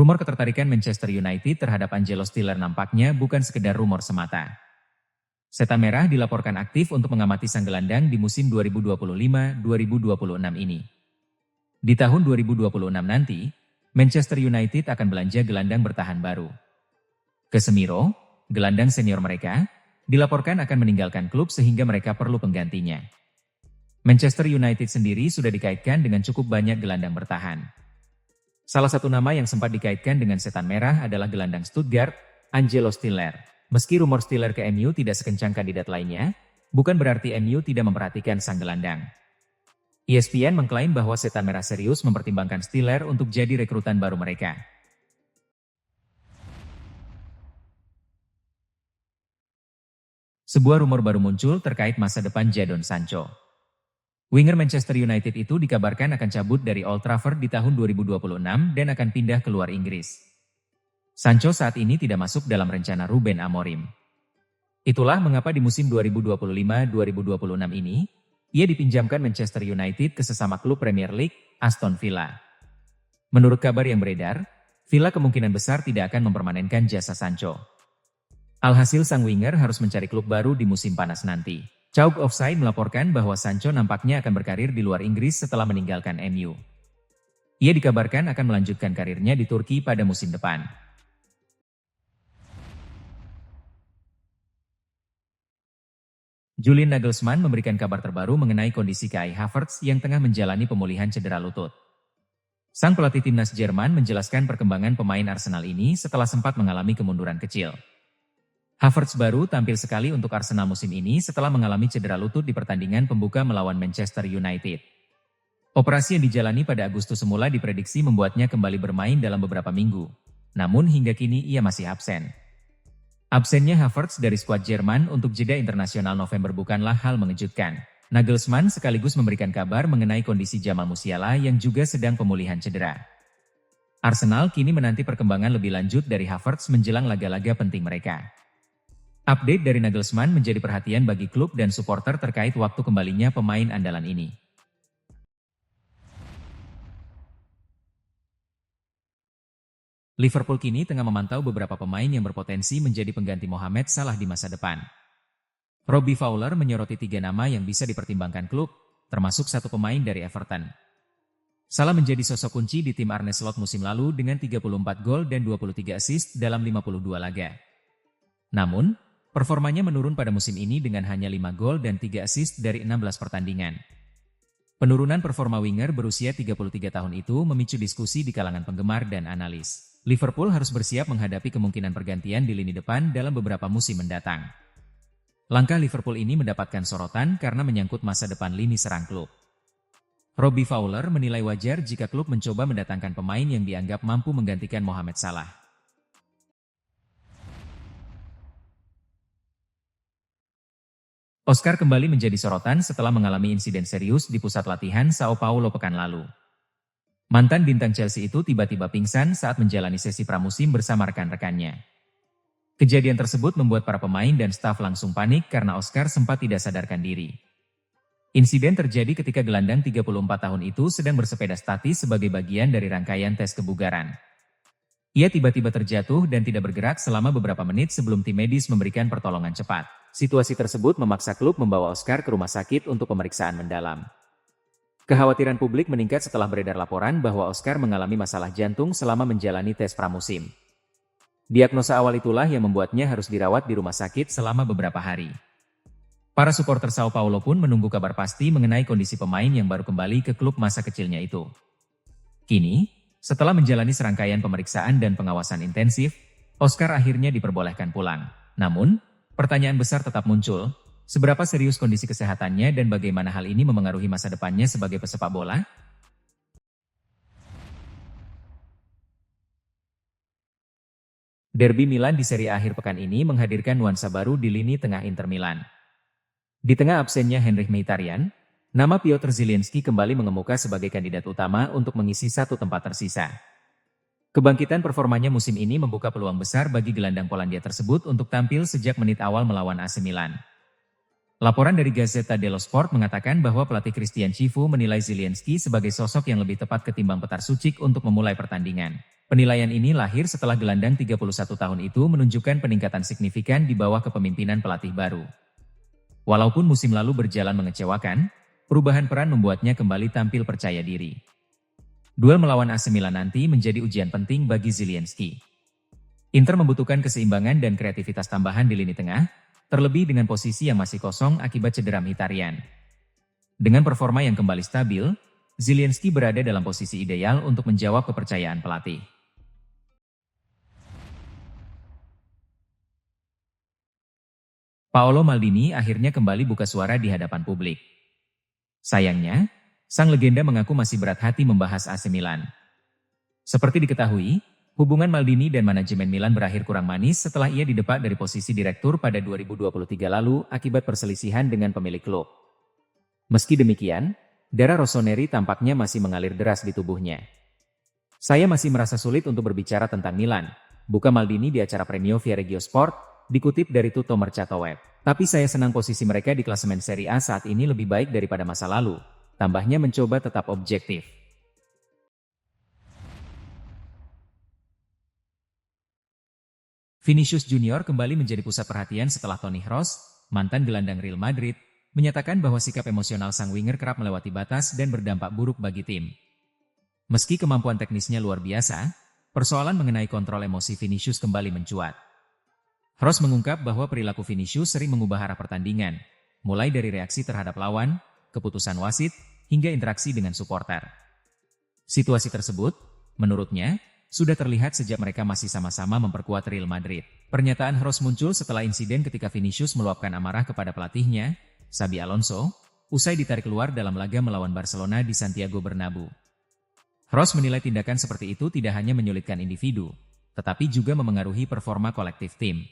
Rumor ketertarikan Manchester United terhadap Angelo Stiller nampaknya bukan sekedar rumor semata. Setan Merah dilaporkan aktif untuk mengamati sang gelandang di musim 2025-2026 ini. Di tahun 2026 nanti, Manchester United akan belanja gelandang bertahan baru. Casemiro, gelandang senior mereka, dilaporkan akan meninggalkan klub sehingga mereka perlu penggantinya. Manchester United sendiri sudah dikaitkan dengan cukup banyak gelandang bertahan. Salah satu nama yang sempat dikaitkan dengan Setan Merah adalah gelandang Stuttgart, Angelo Stiller. Meski rumor Stiller ke MU tidak sekencang kandidat lainnya, bukan berarti MU tidak memperhatikan sang gelandang. ESPN mengklaim bahwa Setan Merah serius mempertimbangkan Stiller untuk jadi rekrutan baru mereka. Sebuah rumor baru muncul terkait masa depan Jadon Sancho. Winger Manchester United itu dikabarkan akan cabut dari Old Trafford di tahun 2026 dan akan pindah ke luar Inggris. Sancho saat ini tidak masuk dalam rencana Ruben Amorim. Itulah mengapa di musim 2025-2026 ini, ia dipinjamkan Manchester United ke sesama klub Premier League, Aston Villa. Menurut kabar yang beredar, Villa kemungkinan besar tidak akan mempermanenkan jasa Sancho. Alhasil sang winger harus mencari klub baru di musim panas nanti. Chalk Offside melaporkan bahwa Sancho nampaknya akan berkarir di luar Inggris setelah meninggalkan MU. Ia dikabarkan akan melanjutkan karirnya di Turki pada musim depan. Julian Nagelsmann memberikan kabar terbaru mengenai kondisi Kai Havertz yang tengah menjalani pemulihan cedera lutut. Sang pelatih timnas Jerman menjelaskan perkembangan pemain Arsenal ini setelah sempat mengalami kemunduran kecil. Havertz baru tampil sekali untuk Arsenal musim ini setelah mengalami cedera lutut di pertandingan pembuka melawan Manchester United. Operasi yang dijalani pada Agustus semula diprediksi membuatnya kembali bermain dalam beberapa minggu. Namun hingga kini ia masih absen. Absennya Havertz dari skuad Jerman untuk jeda internasional November bukanlah hal mengejutkan. Nagelsmann sekaligus memberikan kabar mengenai kondisi Jamal Musiala yang juga sedang pemulihan cedera. Arsenal kini menanti perkembangan lebih lanjut dari Havertz menjelang laga-laga penting mereka. Update dari Nagelsmann menjadi perhatian bagi klub dan supporter terkait waktu kembalinya pemain andalan ini. Liverpool kini tengah memantau beberapa pemain yang berpotensi menjadi pengganti Mohamed Salah di masa depan. Robbie Fowler menyoroti 3 nama yang bisa dipertimbangkan klub, termasuk 1 pemain dari Everton. Salah menjadi sosok kunci di tim Arne Slot musim lalu dengan 34 gol dan 23 assist dalam 52 laga. Namun, performanya menurun pada musim ini dengan hanya 5 gol dan 3 assist dari 16 pertandingan. Penurunan performa winger berusia 33 tahun itu memicu diskusi di kalangan penggemar dan analis. Liverpool harus bersiap menghadapi kemungkinan pergantian di lini depan dalam beberapa musim mendatang. Langkah Liverpool ini mendapatkan sorotan karena menyangkut masa depan lini serang klub. Robbie Fowler menilai wajar jika klub mencoba mendatangkan pemain yang dianggap mampu menggantikan Mohamed Salah. Oscar kembali menjadi sorotan setelah mengalami insiden serius di pusat latihan Sao Paulo pekan lalu. Mantan bintang Chelsea itu tiba-tiba pingsan saat menjalani sesi pramusim bersama rekan-rekannya. Kejadian tersebut membuat para pemain dan staf langsung panik karena Oscar sempat tidak sadarkan diri. Insiden terjadi ketika gelandang 34 tahun itu sedang bersepeda statis sebagai bagian dari rangkaian tes kebugaran. Ia tiba-tiba terjatuh dan tidak bergerak selama beberapa menit sebelum tim medis memberikan pertolongan cepat. Situasi tersebut memaksa klub membawa Oscar ke rumah sakit untuk pemeriksaan mendalam. Kekhawatiran publik meningkat setelah beredar laporan bahwa Oscar mengalami masalah jantung selama menjalani tes pramusim. Diagnosa awal itulah yang membuatnya harus dirawat di rumah sakit selama beberapa hari. Para supporter Sao Paulo pun menunggu kabar pasti mengenai kondisi pemain yang baru kembali ke klub masa kecilnya itu. Kini, setelah menjalani serangkaian pemeriksaan dan pengawasan intensif, Oscar akhirnya diperbolehkan pulang. Namun, pertanyaan besar tetap muncul, seberapa serius kondisi kesehatannya dan bagaimana hal ini memengaruhi masa depannya sebagai pesepak bola? Derby Milan di Serie A akhir pekan ini menghadirkan nuansa baru di lini tengah Inter Milan. Di tengah absennya Henrikh Mkhitaryan, nama Piotr Zielinski kembali mengemuka sebagai kandidat utama untuk mengisi 1 tempat tersisa. Kebangkitan performanya musim ini membuka peluang besar bagi gelandang Polandia tersebut untuk tampil sejak menit awal melawan AC Milan. Laporan dari Gazzetta dello Sport mengatakan bahwa pelatih Christian Chivu menilai Zielinski sebagai sosok yang lebih tepat ketimbang Petar Sucic untuk memulai pertandingan. Penilaian ini lahir setelah gelandang 31 tahun itu menunjukkan peningkatan signifikan di bawah kepemimpinan pelatih baru. Walaupun musim lalu berjalan mengecewakan, perubahan peran membuatnya kembali tampil percaya diri. Duel melawan AC Milan nanti menjadi ujian penting bagi Zielinski. Inter membutuhkan keseimbangan dan kreativitas tambahan di lini tengah, terlebih dengan posisi yang masih kosong akibat cedera Mkhitaryan. Dengan performa yang kembali stabil, Zielinski berada dalam posisi ideal untuk menjawab kepercayaan pelatih. Paolo Maldini akhirnya kembali buka suara di hadapan publik. Sayangnya, sang legenda mengaku masih berat hati membahas AC Milan. Seperti diketahui, hubungan Maldini dan manajemen Milan berakhir kurang manis setelah ia didepak dari posisi direktur pada 2023 lalu akibat perselisihan dengan pemilik klub. Meski demikian, darah Rossoneri tampaknya masih mengalir deras di tubuhnya. Saya masih merasa sulit untuk berbicara tentang Milan, buka Maldini di acara Premio Viareggio Sport, dikutip dari Tutto Mercato Web. Tapi saya senang posisi mereka di klasemen Serie A saat ini lebih baik daripada masa lalu. Tambahnya mencoba tetap objektif. Vinicius Junior kembali menjadi pusat perhatian setelah Toni Kroos, mantan gelandang Real Madrid, menyatakan bahwa sikap emosional sang winger kerap melewati batas dan berdampak buruk bagi tim. Meski kemampuan teknisnya luar biasa, persoalan mengenai kontrol emosi Vinicius kembali mencuat. Kroos mengungkap bahwa perilaku Vinicius sering mengubah arah pertandingan, mulai dari reaksi terhadap lawan, keputusan wasit, hingga interaksi dengan supporter. Situasi tersebut, menurutnya, sudah terlihat sejak mereka masih sama-sama memperkuat Real Madrid. Pernyataan Kroos muncul setelah insiden ketika Vinicius meluapkan amarah kepada pelatihnya, Xabi Alonso, usai ditarik keluar dalam laga melawan Barcelona di Santiago Bernabeu. Kroos menilai tindakan seperti itu tidak hanya menyulitkan individu, tetapi juga memengaruhi performa kolektif tim.